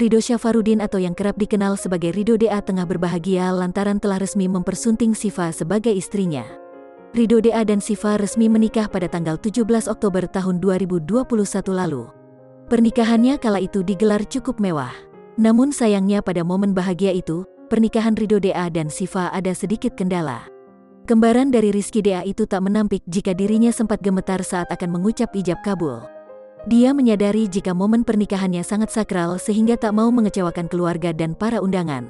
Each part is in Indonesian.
Ridho Syaffarudin atau yang kerap dikenal sebagai Ridho DA tengah berbahagia lantaran telah resmi mempersunting Syifa sebagai istrinya. Ridho DA dan Syifa resmi menikah pada tanggal 17 Oktober tahun 2021 lalu. Pernikahannya kala itu digelar cukup mewah. Namun sayangnya pada momen bahagia itu, pernikahan Ridho DA dan Syifa ada sedikit kendala. Kembaran dari Rizky DA itu tak menampik jika dirinya sempat gemetar saat akan mengucap ijab kabul. Dia menyadari jika momen pernikahannya sangat sakral sehingga tak mau mengecewakan keluarga dan para undangan.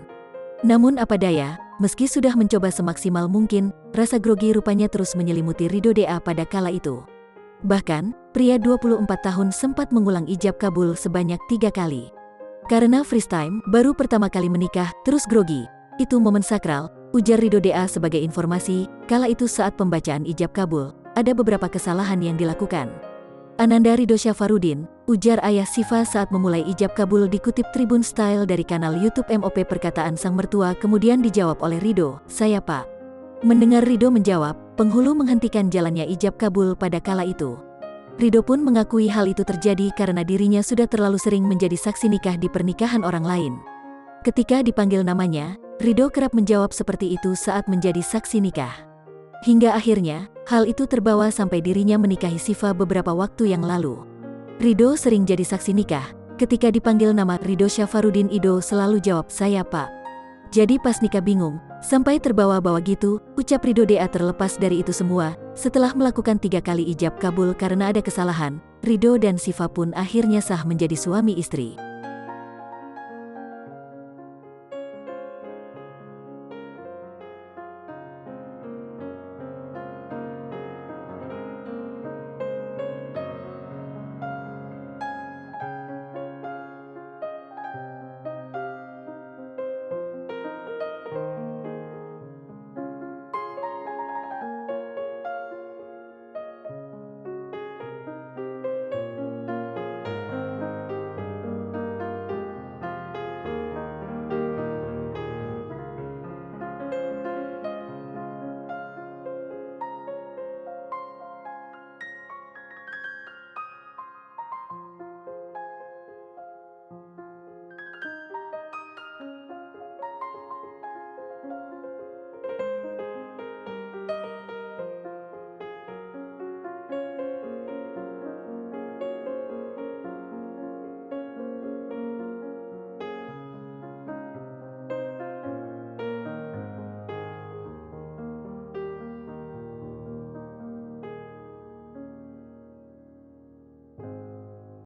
Namun apa daya, meski sudah mencoba semaksimal mungkin, rasa grogi rupanya terus menyelimuti Ridho DA pada kala itu. Bahkan, pria 24 tahun sempat mengulang ijab kabul sebanyak 3 kali. Karena first time, baru pertama kali menikah, terus grogi. Itu momen sakral, ujar Ridho DA sebagai informasi, kala itu saat pembacaan ijab kabul, ada beberapa kesalahan yang dilakukan. Ananda Ridho Syaffarudin, ujar ayah Syifa saat memulai ijab kabul dikutip Tribun Style dari kanal YouTube MOP. Perkataan sang mertua kemudian dijawab oleh Ridho, "Saya Pak." Mendengar Ridho menjawab, penghulu menghentikan jalannya ijab kabul pada kala itu. Ridho pun mengakui hal itu terjadi karena dirinya sudah terlalu sering menjadi saksi nikah di pernikahan orang lain. Ketika dipanggil namanya, Ridho kerap menjawab seperti itu saat menjadi saksi nikah. Hingga akhirnya, hal itu terbawa sampai dirinya menikahi Syifa beberapa waktu yang lalu. Ridho sering jadi saksi nikah, ketika dipanggil nama Ridho Syaffarudin Ido selalu jawab, "Saya Pak." Jadi pas nikah bingung, sampai terbawa-bawa gitu, ucap Ridho DA. Terlepas dari itu semua, setelah melakukan 3 kali ijab kabul karena ada kesalahan, Ridho dan Syifa pun akhirnya sah menjadi suami istri.